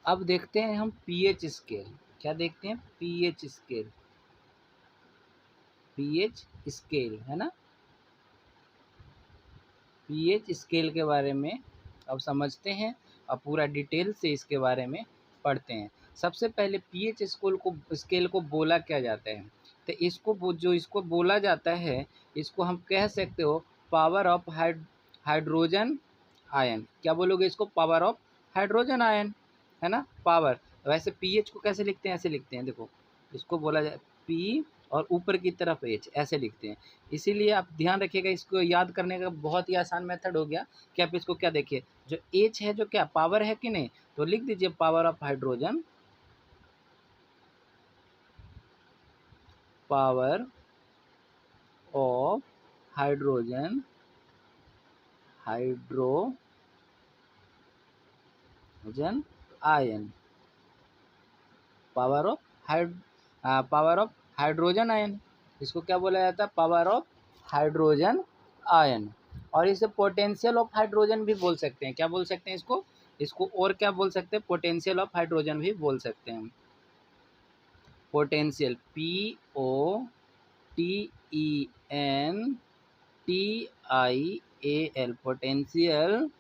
अब देखते हैं हम पीएच स्केल। क्या देखते हैं? PH scale. पीएच स्केल है ना, पीएच स्केल के बारे में अब समझते हैं और पूरा डिटेल से इसके बारे में पढ़ते हैं। सबसे पहले पीएच स्केल को बोला क्या जाता है? तो जो इसको बोला जाता है, इसको हम कह सकते हो पावर ऑफ हाइड्रोजन आयन। क्या बोलोगे इसको? पावर ऑफ हाइड्रोजन आयन, है ना, पावर। वैसे पीएच को कैसे लिखते हैं? ऐसे लिखते हैं, देखो इसको बोला जाए पी और ऊपर की तरफ एच, ऐसे लिखते हैं। इसीलिए आप ध्यान रखिएगा, इसको याद करने का बहुत ही आसान मेथड हो गया कि आप इसको क्या देखिए, जो एच है जो क्या पावर है कि नहीं, तो लिख दीजिए power of hydrogen, power of hydrogen, hydrogen ion, power of power of hydrogen ion, इसको क्या बोला जाता है? Power of hydrogen ion. और इसे पोटेंशियल ऑफ हाइड्रोजन भी बोल सकते हैं। क्या बोल सकते हैं इसको? इसको और क्या बोल सकते हैं? पोटेंशियल ऑफ हाइड्रोजन भी बोल सकते हैं। Potential, POTENTIAL, potential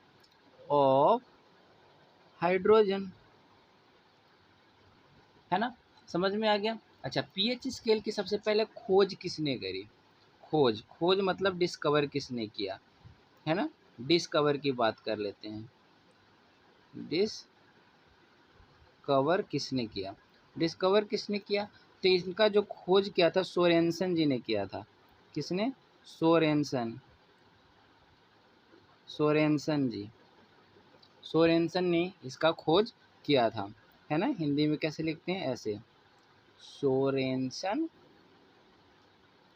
of hydrogen, है ना, समझ में आ गया। अच्छा, पीएच स्केल की सबसे पहले खोज किसने करी? खोज मतलब डिस्कवर किसने किया, है ना, डिस्कवर की बात कर लेते हैं। डिस्कवर किसने किया? डिस्कवर किसने किया? तो इनका जो खोज किया था सोरेनसन जी ने किया था। किसने? सोरेनसन, सोरेनसन जी, सोरेनसन ने इसका खोज किया था, है ना। हिंदी में कैसे लिखते हैं? ऐसे, सोरेनसन,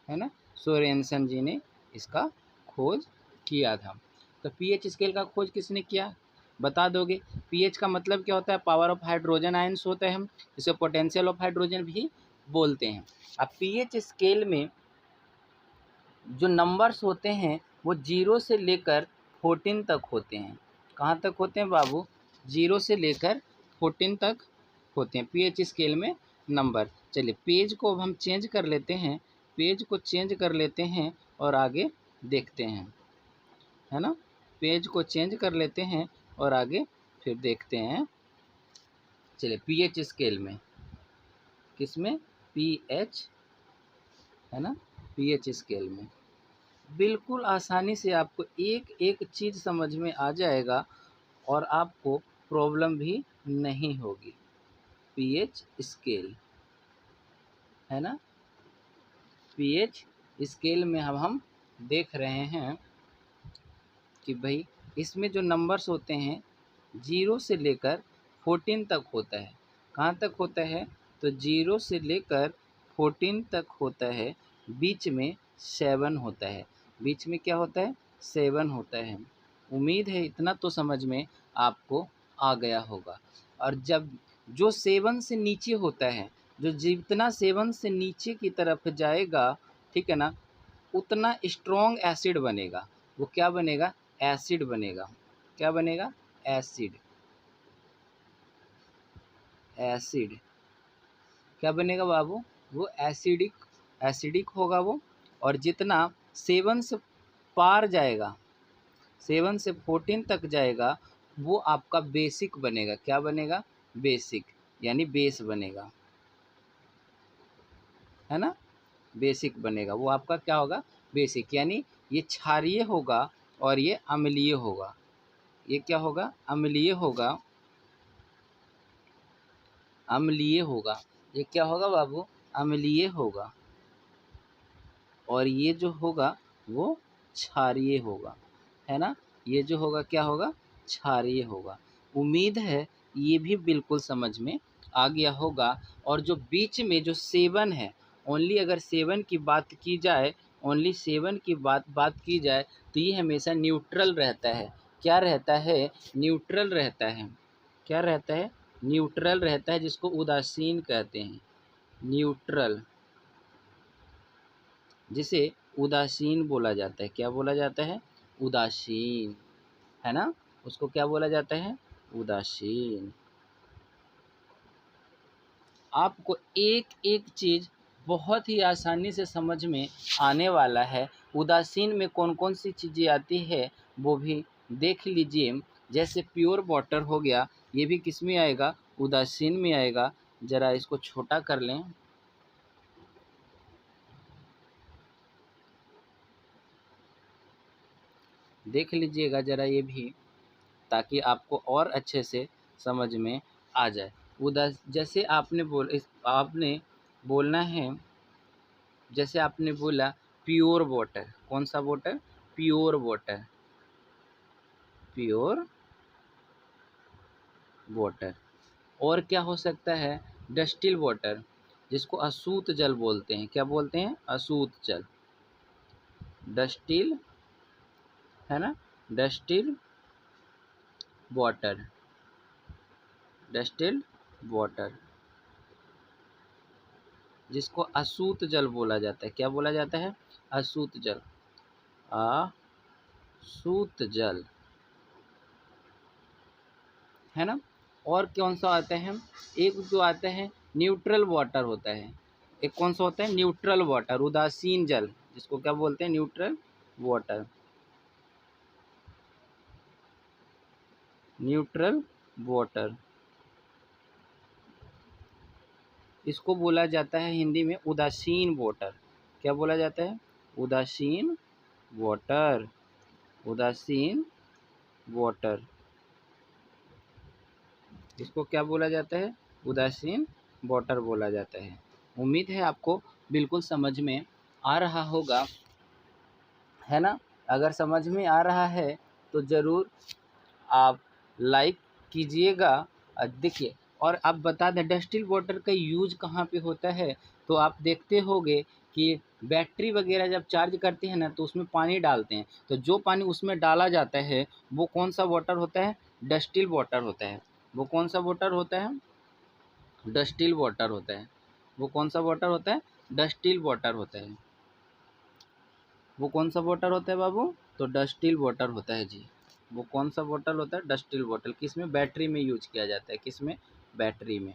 है ना, सोरेनसन जी ने इसका खोज किया था। तो पीएच स्केल का खोज किसने किया? बता दोगे? पीएच का मतलब क्या होता है? पावर ऑफ हाइड्रोजन आयंस होता है, हम इसे पोटेंशियल ऑफ हाइड्रोजन भी बोलते हैं। अब पीएच स्केल में जो नंबर्स होते हैं वो 0 से लेकर 14 तक होते हैं। कहाँ तक होते हैं बाबू? 0 से लेकर 14 तक होते हैं पीएच स्केल में नंबर। चलिए पेज को अब हम चेंज कर लेते हैं, पेज को चेंज कर लेते हैं और आगे देखते हैं, है ना। पेज को चेंज कर लेते हैं और आगे फिर देखते हैं। चलिए पीएच स्केल में, किसमें? पीएच, है ना, पीएच स्केल में बिल्कुल आसानी से आपको एक एक चीज़ समझ में आ जाएगा और आपको प्रॉब्लम भी नहीं होगी। पीएच स्केल, है ना, पीएच स्केल में अब हम देख रहे हैं कि भाई इसमें जो नंबर्स होते हैं 0 से लेकर 14 तक होता है। कहाँ तक होता है? तो 0 से लेकर 14 तक होता है, बीच में 7 होता है। बीच में क्या होता है? 7 होता है। उम्मीद है इतना तो समझ में आपको आ गया होगा। और जब जो 7 से नीचे होता है, जो जितना 7 से नीचे की तरफ जाएगा, ठीक है ना, उतना स्ट्रॉन्ग एसिड बनेगा। वो क्या बनेगा? एसिड बनेगा। क्या बनेगा? एसिड, एसिड क्या बनेगा बाबू? वो एसिडिक, एसिडिक होगा वो। और जितना 7 से पार जाएगा, 7 से 14 तक जाएगा, वो आपका बेसिक बनेगा। क्या बनेगा? बेसिक, यानी बेस बनेगा, है ना, बेसिक बनेगा। वो आपका क्या होगा? बेसिक, यानी ये क्षारीय होगा और ये अम्लीय होगा। ये क्या होगा? अम्लीय होगा, अम्लीय होगा। ये क्या होगा बाबू? अम्लीय होगा। और ये जो होगा वो क्षारीय होगा, है ना। ये जो होगा क्या होगा? क्षारीय होगा। उम्मीद है ये भी बिल्कुल समझ में आ गया होगा। और जो बीच में जो 7 है, ओनली अगर 7 की बात की जाए, ओनली 7 की बात की जाए, तो ये हमेशा न्यूट्रल रहता है। क्या रहता है? न्यूट्रल रहता है। क्या रहता है? न्यूट्रल रहता है, जिसको उदासीन कहते हैं। न्यूट्रल, जिसे उदासीन बोला जाता है। क्या बोला जाता है? उदासीन, है ना, उसको क्या बोला जाता है? उदासीन। आपको एक एक चीज़ बहुत ही आसानी से समझ में आने वाला है। उदासीन में कौन कौन सी चीज़ें आती है वो भी देख लीजिए। जैसे प्योर वाटर हो गया, ये भी किस में आएगा? उदासीन में आएगा। ज़रा इसको छोटा कर लें। देख लीजिएगा ज़रा ये भी, ताकि आपको और अच्छे से समझ में आ जाए। जैसे आपने बोलना है, जैसे आपने बोला प्योर वाटर, कौन सा water? Pure water, pure water. और क्या हो सकता है? डस्टिल वाटर, जिसको अशुद्ध जल बोलते हैं। क्या बोलते हैं? अशुद्ध जल, डस्टिल, है ना? डस्टिल वाटर, डस्टिल वाटर, जिसको अशुद्ध जल बोला जाता है। क्या बोला जाता है? अशुद्ध जल, अशुद्ध जल, है ना? और कौन सा आता है? एक जो आता है न्यूट्रल वाटर होता है। एक कौन सा होता है? न्यूट्रल वाटर, उदासीन जल, जिसको क्या बोलते हैं? Neutral water, neutral water. इसको बोला जाता है हिंदी में उदासीन वाटर। क्या बोला जाता है? उदासीन वाटर, उदासीन वाटर। इसको क्या बोला जाता है? उदासीन वाटर बोला जाता है। उम्मीद है आपको बिल्कुल समझ में आ रहा होगा, है ना? अगर समझ में आ रहा है तो ज़रूर आप लाइक कीजिएगा। देखिए, और आप बता दें डस्टिल वाटर का यूज कहाँ पे होता है। तो आप देखते होंगे कि बैटरी वगैरह जब चार्ज करते हैं ना, तो उसमें पानी डालते हैं, तो जो पानी उसमें डाला जाता है वो कौन सा वाटर होता है? डस्टिल वाटर होता है। वो कौन सा वाटर होता है? डस्टिल वाटर होता है। वो कौन सा वाटर होता है? डस्टिल वाटर होता है। वो कौन सा वाटर होता है बाबू? तो डस्टिल वाटर होता है जी। वो कौन सा वाटर होता है? डस्टिल वाटर। किस में? बैटरी में यूज किया जाता है। किस में? बैटरी में।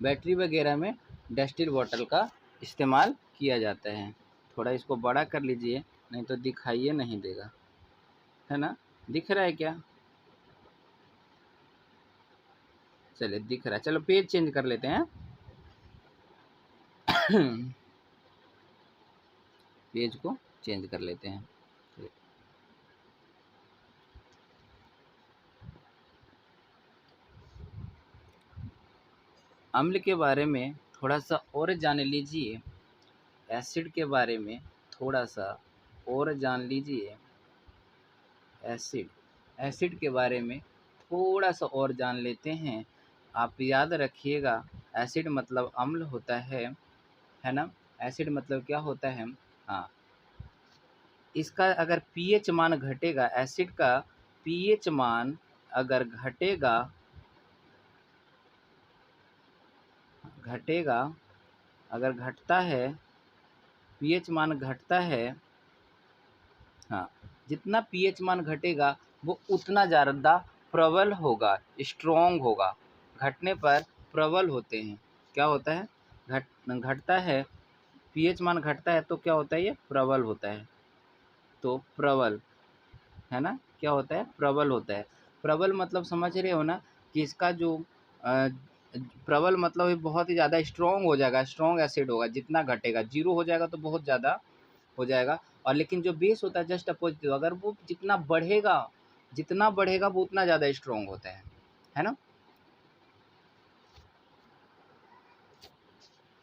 बैटरी वगैरह में डस्टिल वाटर का इस्तेमाल किया जाता है। थोड़ा इसको बड़ा कर लीजिए, नहीं तो दिखाइए नहीं देगा, है ना? दिख रहा है क्या? चलिए दिख रहा है। चलो पेज चेंज कर लेते हैं। पेज को चेंज कर लेते हैं। अम्ल के बारे में थोड़ा सा और जान लीजिए। एसिड के बारे में थोड़ा सा और जान लीजिए। एसिड, एसिड के बारे में थोड़ा सा और जान लेते हैं। आप याद रखिएगा, एसिड मतलब अम्ल होता है ना? एसिड मतलब क्या होता है? हाँ, इसका अगर पीएच मान घटेगा, एसिड का पीएच मान अगर घटेगा, घटेगा, अगर घटता है, पीएच मान घटता है, हाँ, जितना पीएच मान घटेगा वो उतना ज़्यादा प्रबल होगा, स्ट्रॉन्ग होगा। घटने पर प्रबल होते हैं। क्या होता है? घटता है, पीएच मान घटता है तो क्या होता है? ये प्रबल होता है। तो प्रबल, है ना? क्या होता है? प्रबल होता है। प्रबल मतलब समझ रहे हो ना कि इसका जो अ, प्रबल मतलब ये बहुत ही ज़्यादा स्ट्रॉन्ग हो जाएगा, स्ट्रॉन्ग एसिड होगा। जितना घटेगा, जीरो हो जाएगा तो बहुत ज़्यादा हो जाएगा। और लेकिन जो बेस होता है जस्ट अपोजिट, अगर वो जितना बढ़ेगा वो उतना ज़्यादा स्ट्रॉन्ग होता है ना?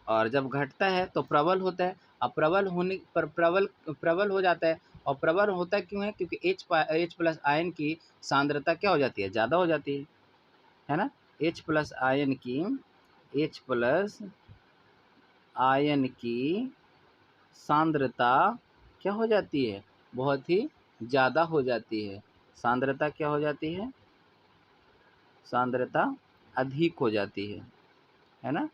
और जब घटता है तो प्रबल होता है। अब प्रबल होने पर प्रबल हो जाता है। और प्रबल होता क्यों है? क्योंकि H प्लस आयन की सांद्रता क्या हो जाती है? ज़्यादा हो जाती है ना? H प्लस आयन की, H प्लस आयन की सांद्रता क्या हो जाती है? बहुत ही ज़्यादा हो जाती है। सांद्रता क्या हो जाती है? सांद्रता अधिक हो जाती है ना?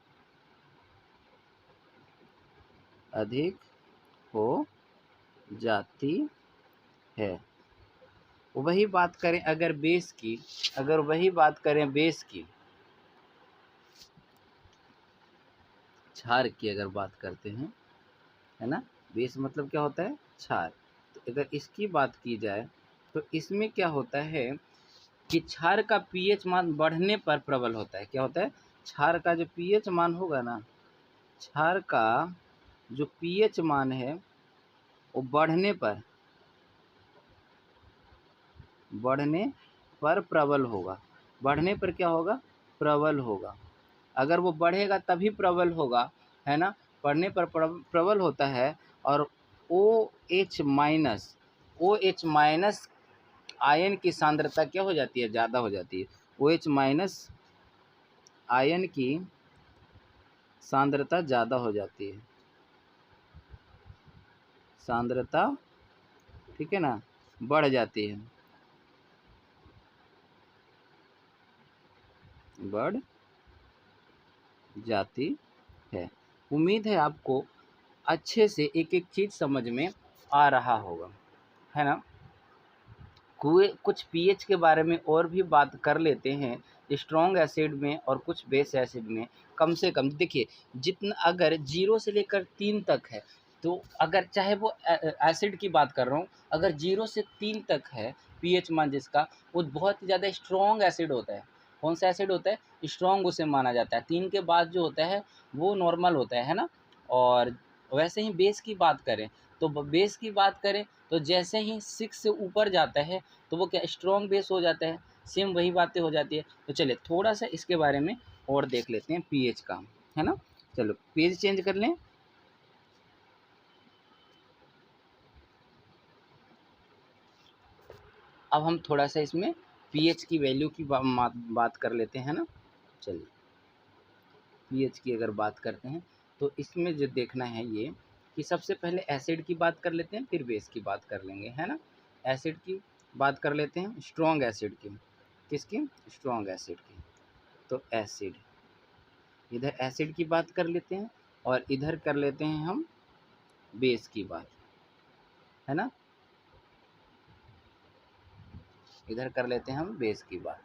अधिक हो जाती है। वही बात करें अगर बेस की, अगर वही बात करें बेस की, क्षार की अगर बात करते हैं, है ना, बेस मतलब क्या होता है, क्षार। तो अगर इसकी बात की जाए तो इसमें क्या होता है कि क्षार का पीएच मान बढ़ने पर प्रबल होता है। क्या होता है, क्षार का जो पीएच मान होगा ना, क्षार का जो पीएच मान है वो बढ़ने पर प्रबल होगा। बढ़ने पर क्या होगा, प्रबल होगा। अगर वो बढ़ेगा तभी प्रबल होगा, है ना, बढ़ने पर प्रबल होता है। और ओ एच माइनस आयन की सांद्रता क्या हो जाती है, ज़्यादा हो जाती है। ओ एच माइनस आयन की सांद्रता ज़्यादा हो जाती है, सांद्रता, ठीक है ना, बढ़ जाती है, बढ़ जाती है। उम्मीद है आपको अच्छे से एक एक चीज़ समझ में आ रहा होगा, है ना। कुछ पीएच के बारे में और भी बात कर लेते हैं। स्ट्रॉन्ग एसिड में और कुछ बेस एसिड में कम से कम देखिए, जितना अगर 0 से लेकर 3 तक है, तो अगर चाहे वो एसिड की बात कर रहा हूँ, अगर 0 से 3 तक है पीएच मान जिसका, वो बहुत ही ज़्यादा स्ट्रॉन्ग एसिड होता है। कौन सा एसिड होता है, स्ट्रॉन्ग उसे माना जाता है। 3 के बाद जो होता है वो नॉर्मल होता है ना। और वैसे ही बेस की बात करें, तो बेस की बात करें तो जैसे ही 6 से ऊपर जाता है तो वो क्या, स्ट्रॉन्ग बेस हो जाता है। सेम वही बातें हो जाती है। तो चलिए थोड़ा सा इसके बारे में और देख लेते हैं पीएच का, है ना। चलो पेज चेंज कर लें। अब हम थोड़ा सा इसमें पीएच की वैल्यू की बात कर लेते हैं ना। चलिए पीएच की अगर बात करते हैं तो इसमें जो देखना है ये कि सबसे पहले एसिड की बात कर लेते हैं, फिर बेस की बात कर लेंगे, है ना। एसिड की बात कर लेते हैं, स्ट्रॉन्ग एसिड की। किसकी, स्ट्रॉन्ग एसिड की। तो एसिड, इधर एसिड की बात कर लेते हैं और इधर कर लेते हैं हम बेस की बात, है ना। इधर कर लेते हैं हम बेस की बात।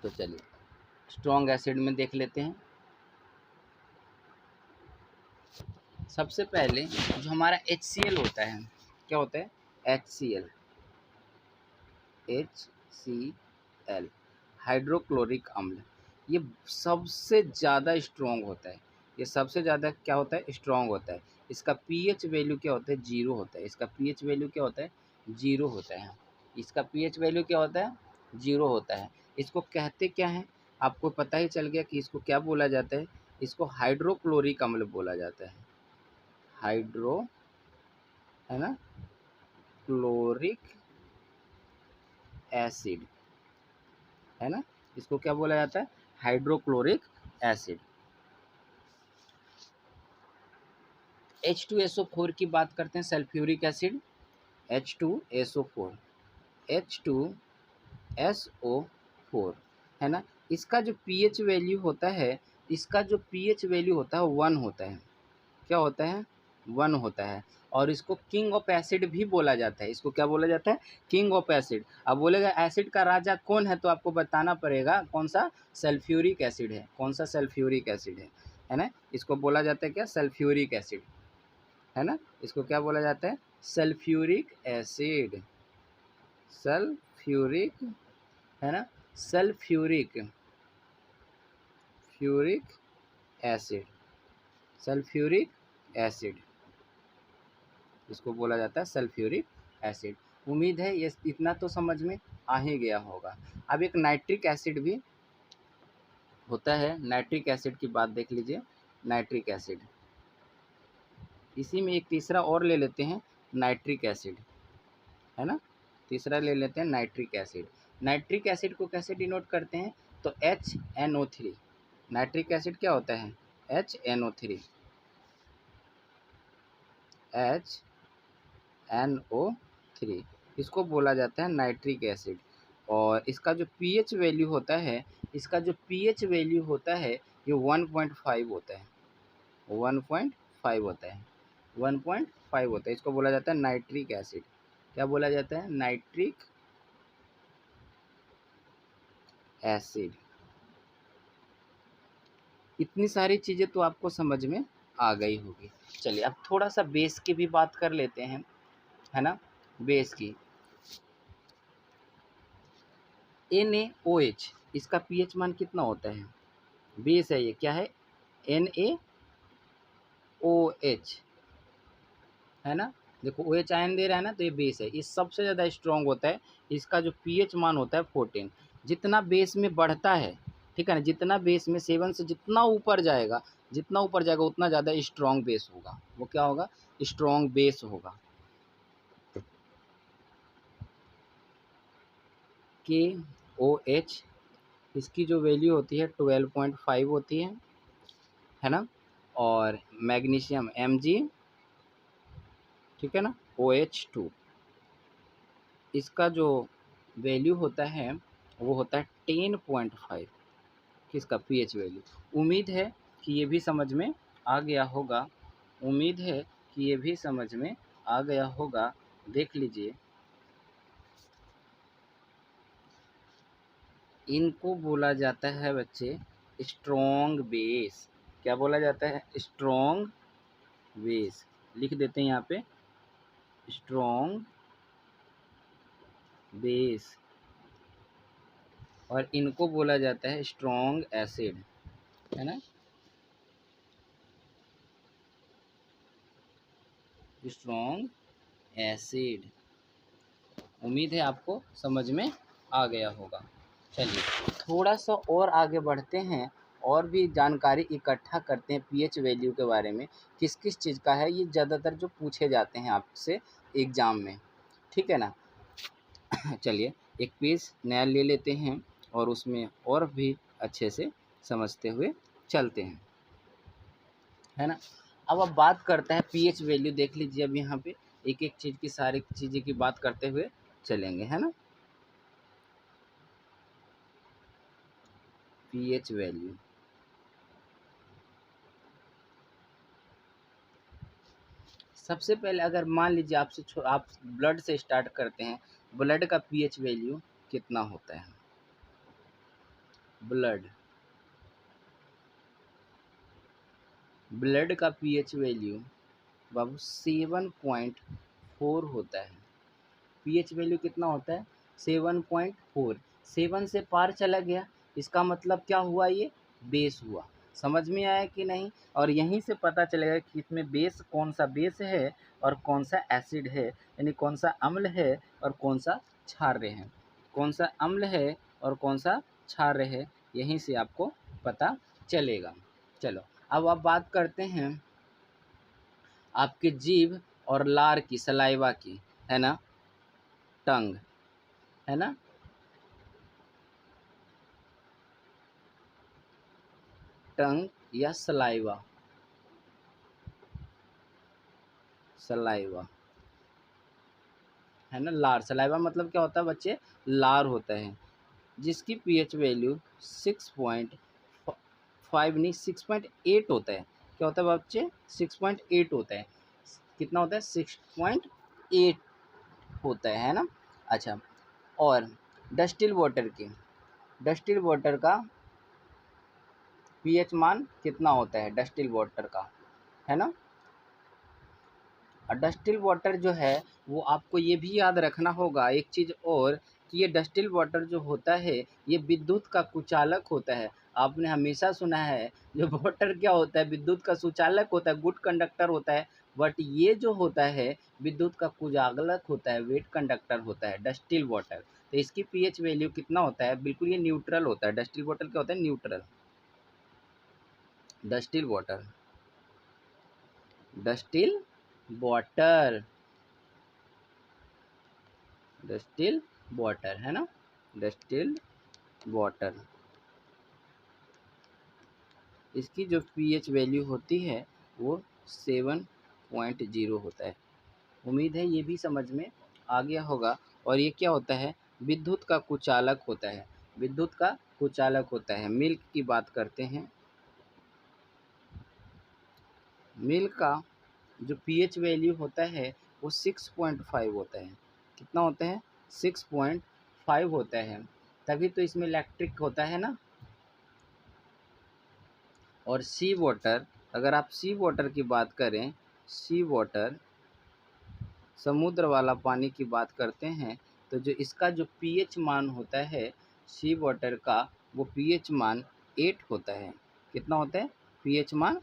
तो चलिए स्ट्रॉन्ग एसिड में देख लेते हैं। सबसे पहले जो हमारा HCl होता है, क्या होता है, HCl, HCl हाइड्रोक्लोरिक अम्ल, ये सबसे ज़्यादा स्ट्रॉन्ग होता है। ये सबसे ज़्यादा क्या होता है, स्ट्रॉन्ग होता है। इसका पीएच वैल्यू क्या होता है, 0 होता है। इसका पीएच वैल्यू क्या होता है, 0 होता है। इसका पीएच वैल्यू क्या होता है, 0 होता है। इसको कहते क्या है, आपको पता ही चल गया कि इसको क्या बोला जाता है। इसको हाइड्रोक्लोरिक अम्ल बोला जाता है। हाइड्रो, है ना, क्लोरिक एसिड, है ना। इसको क्या बोला जाता है, हाइड्रोक्लोरिक एसिड। H2SO4 की बात करते हैं, सल्फ्यूरिक एसिड, H2SO4, H2SO4, है ना। इसका जो पीएच वैल्यू होता है, इसका जो पीएच वैल्यू होता है 1 होता है। क्या होता है, 1 होता है। और इसको किंग ऑफ एसिड भी बोला जाता है। इसको क्या बोला जाता है, किंग ऑफ एसिड। अब बोलेगा एसिड का राजा कौन है, तो आपको बताना पड़ेगा कौन सा, सल्फ्यूरिक एसिड है। कौन सा, सल्फ्यूरिक एसिड है ना। इसको बोला जाता है क्या, सल्फ्यूरिक एसिड, है ना। इसको क्या बोला जाता है, सल्फ्यूरिक एसिड, सल्फ्यूरिक, है ना, सल्फ्यूरिक, फ्यूरिक एसिड, सल्फ्यूरिक एसिड, इसको बोला जाता है सल्फ्यूरिक एसिड। उम्मीद है ये इतना तो समझ में आ ही गया होगा। अब एक नाइट्रिक एसिड भी होता है। नाइट्रिक एसिड की बात देख लीजिए, नाइट्रिक एसिड। इसी में एक तीसरा और ले लेते हैं, नाइट्रिक एसिड, है ना। तीसरा ले लेते हैं नाइट्रिक एसिड। नाइट्रिक एसिड को कैसे डिनोट करते हैं, तो HNO3। नाइट्रिक एसिड क्या होता है, HNO3, HNO3, इसको बोला जाता है नाइट्रिक एसिड। और इसका जो पीएच वैल्यू होता है, इसका जो पीएच वैल्यू होता है ये 1.5 होता है, 1.5 होता है। 1.5 होता है। इसको बोला जाता है नाइट्रिक एसिड। क्या बोला जाता है? Nitric acid. इतनी सारी चीज़ें तो आपको समझ में आ गई होगी। चलिए अब थोड़ा सा बेस की भी बात कर लेते हैं, है ना। बेस की NaOH, इसका pH मान कितना होता है? बेस है ये, क्या है? NaOH, है ना। देखो OH आयन दे रहा है ना, तो ये बेस है। ये सबसे ज़्यादा स्ट्रॉन्ग होता है। इसका जो pH मान होता है 14। जितना बेस में बढ़ता है, ठीक है ना, जितना बेस में 7 से जितना ऊपर जाएगा, जितना ऊपर जाएगा उतना ज़्यादा स्ट्रॉन्ग बेस होगा। वो क्या होगा? स्ट्रॉन्ग बेस होगा। KOH, इसकी जो वैल्यू होती है 12.5 होती है ना। और मैग्नीशियम Mg, ठीक है ना, OH2, इसका जो वैल्यू होता है वो होता है 10.5। किसका? pH value. उम्मीद है कि ये भी समझ में आ गया होगा। उम्मीद है कि ये भी समझ में आ गया होगा। देख लीजिए, इनको बोला जाता है बच्चे स्ट्रॉन्ग बेस। क्या बोला जाता है? Strong base. लिख देते हैं यहाँ पे, स्ट्रॉन्ग बेस। और इनको बोला जाता है स्ट्रॉन्ग एसिड, है ना, स्ट्रॉन्ग एसिड। उम्मीद है आपको समझ में आ गया होगा। चलिए थोड़ा सा और आगे बढ़ते हैं और भी जानकारी इकट्ठा करते हैं पीएच वैल्यू के बारे में। किस किस चीज़ का है ये, ज़्यादातर जो पूछे जाते हैं आपसे एग्ज़ाम में, ठीक है ना। चलिए एक पेज नया ले लेते हैं और उसमें और भी अच्छे से समझते हुए चलते हैं, है ना। अब बात करते हैं पीएच वैल्यू। देख लीजिए अब यहाँ पे एक एक चीज़ की, सारी चीज़ें की बात करते हुए चलेंगे, है ना। पीएच वैल्यू, सबसे पहले अगर मान लीजिए आपसे आप ब्लड से स्टार्ट करते हैं, ब्लड का पीएच वैल्यू कितना होता है? ब्लड ब्लड का पीएच वैल्यू बाबू 7.4 होता है। पीएच वैल्यू कितना होता है? 7.4। 7 से पार चला गया, इसका मतलब क्या हुआ? ये बेस हुआ। समझ में आया कि नहीं? और यहीं से पता चलेगा कि इसमें बेस, कौन सा बेस है और कौन सा एसिड है, यानी कौन सा अम्ल है और कौन सा क्षार्य है। कौन सा अम्ल है और कौन सा क्षार्य है, यहीं से आपको पता चलेगा। चलो अब आप बात करते हैं आपके जीभ और लार की, सलाइवा की, है ना, टंग, है ना। टंग या सलाइवा, सलाइवा, है ना। लार, सलाइवा मतलब क्या होता है बच्चे? लार होता है, जिसकी पीएच वैल्यू 6.5 नहीं 6.8 होता है। क्या होता है बच्चे? 6.8 होता है। कितना होता है? 6.8 होता है ना। अच्छा, और डस्टिल वाटर की, डस्टिल वाटर का पीएच मान कितना होता है? डस्टिल वाटर का, है ना। और डस्टिल वाटर जो है वो आपको ये भी याद रखना होगा एक चीज़ और, कि ये डस्टिल वाटर जो होता है ये विद्युत का कुचालक होता है। आपने हमेशा सुना है जो वाटर क्या होता है? विद्युत का सुचालक होता है, गुड कंडक्टर होता है। बट ये जो होता है विद्युत का कुचालक होता है, वेट कंडक्टर होता है डस्टिल वाटर। तो इसकी पीएच वैल्यू कितना होता है? बिल्कुल ये न्यूट्रल होता है। डस्टिल वाटर क्या होता है? न्यूट्रल। डस्टिल वाटर, डस्टिल वाटर, डस्टिल वाटर, है ना, डस्टिल वाटर। इसकी जो पीएच वैल्यू होती है वो 7.0 होता है। उम्मीद है ये भी समझ में आ गया होगा। और ये क्या होता है? विद्युत का कुचालक होता है, विद्युत का कुचालक होता है। मिल्क की बात करते हैं, मिल्क का जो पीएच वैल्यू होता है वो 6.5 होता है। कितना होता है? 6.5 होता है, तभी तो इसमें इलेक्ट्रिक होता है ना। और सी वाटर, अगर आप सी वाटर की बात करें, सी वाटर समुद्र वाला पानी की बात करते हैं, तो जो इसका जो पीएच मान होता है सी वाटर का, वो पीएच मान 8 होता है। कितना होता है? पीएच मान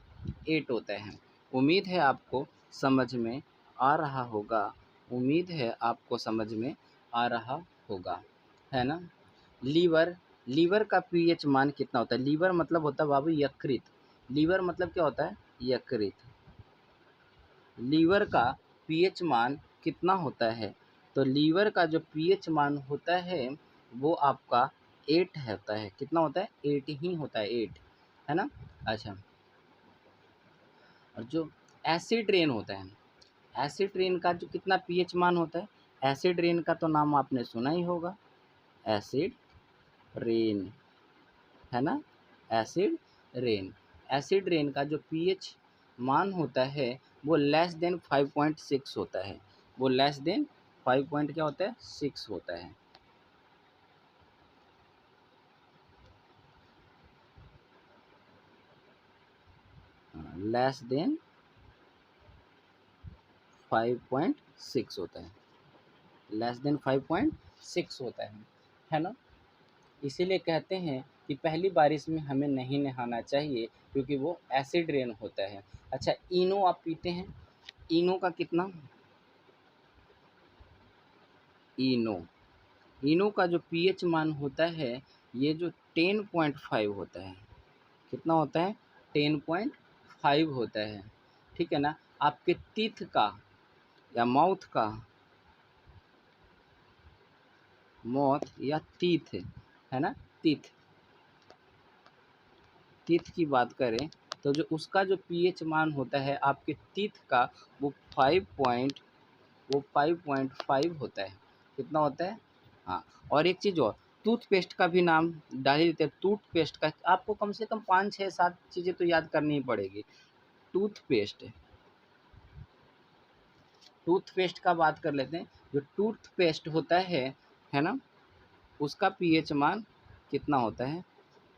8 होता है। उम्मीद है आपको समझ में आ रहा होगा, उम्मीद है आपको समझ में आ रहा होगा, है ना। लीवर, लीवर का पीएच मान कितना होता है? लीवर मतलब होता है बाबू यकृत। लीवर मतलब क्या होता है? यकृत। लीवर का पीएच मान कितना होता है? तो लीवर का जो पीएच मान होता है वो आपका 8 होता है। कितना होता है? 8 ही होता है, 8, है ना। अच्छा, और जो एसिड रेन होता है, एसिड रेन का जो कितना पीएच मान होता है? एसिड रेन का तो नाम आपने सुना ही होगा, एसिड रेन, है ना। एसिड रेन, एसिड रेन का जो पीएच मान होता है वो लेस देन 5.6 होता है। वो लेस देन 5 पॉइंट क्या होता है? 6 होता है। लेस देन 5.6 होता है, लेस देन 5.6 होता है ना। इसीलिए कहते हैं कि पहली बारिश में हमें नहीं नहाना चाहिए, क्योंकि वो एसिड रेन होता है। अच्छा, इनो आप पीते हैं, इनो का कितना? इनो, इनो का जो पीएच मान होता है ये जो 10.5 होता है। कितना होता है? 10.5 होता है, ठीक है ना। आपके टीथ का या माउथ का, माउथ या टीथ, है ना, टीथ, टीथ की बात करें तो जो उसका जो पीएच मान होता है आपके टीथ का, वो 5.5 होता है। कितना होता है? हाँ, और एक चीज़ और, टूथपेस्ट का भी नाम डाल ही देते हैं। टूथपेस्ट का आपको कम से कम 5, 6, 7 चीज़ें तो याद करनी ही पड़ेगी। टूथपेस्ट, टूथपेस्ट का बात कर लेते हैं। जो टूथपेस्ट होता है ना, उसका पीएच मान कितना होता है?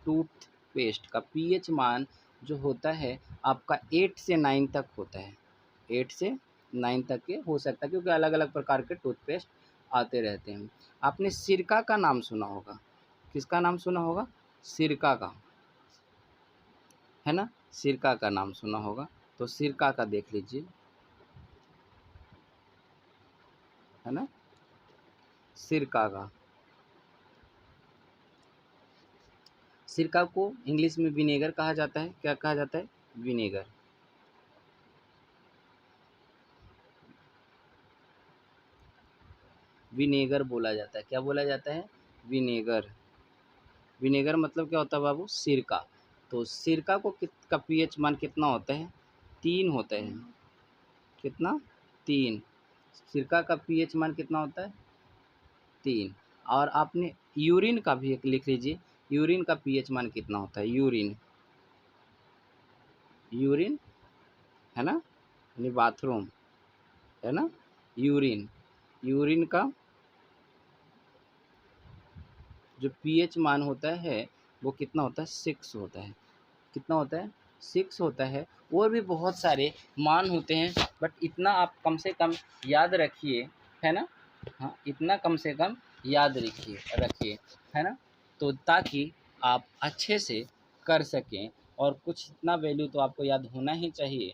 टूथपेस्ट का पीएच मान जो होता है आपका 8 से 9 तक होता है। 8 से 9 तक के हो सकता है, क्योंकि अलग अलग प्रकार के टूथपेस्ट आते रहते हैं। आपने सिरका का नाम सुना होगा, किसका नाम सुना होगा? सिरका का, है ना, सिरका का नाम सुना होगा। तो सिरका का देख लीजिए, है ना, सिरका का, सिरका को इंग्लिश में विनेगर कहा जाता है। क्या कहा जाता है? विनेगर। विनेगर बोला जाता है। क्या बोला जाता है? विनेगर। विनेगर मतलब क्या होता है बाबू? सिरका। तो सिरका को का पीएच मान कितना होता है? 3 होता है। कितना? 3। सिरका का पीएच मान कितना होता है? 3। और आपने यूरिन का भी एक लिख लीजिए, यूरिन का पीएच मान कितना होता है? यूरिन, यूरिन, है ना, यानी बाथरूम, है ना, यूरिन, यूरिन का जो पीएच मान होता है वो कितना होता है? 6 होता है। कितना होता है? 6 होता है। और भी बहुत सारे मान होते हैं, बट इतना आप कम से कम याद रखिए, है ना। हाँ, इतना कम से कम याद रखिए, है ना, तो ताकि आप अच्छे से कर सकें। और कुछ इतना वैल्यू तो आपको याद होना ही चाहिए,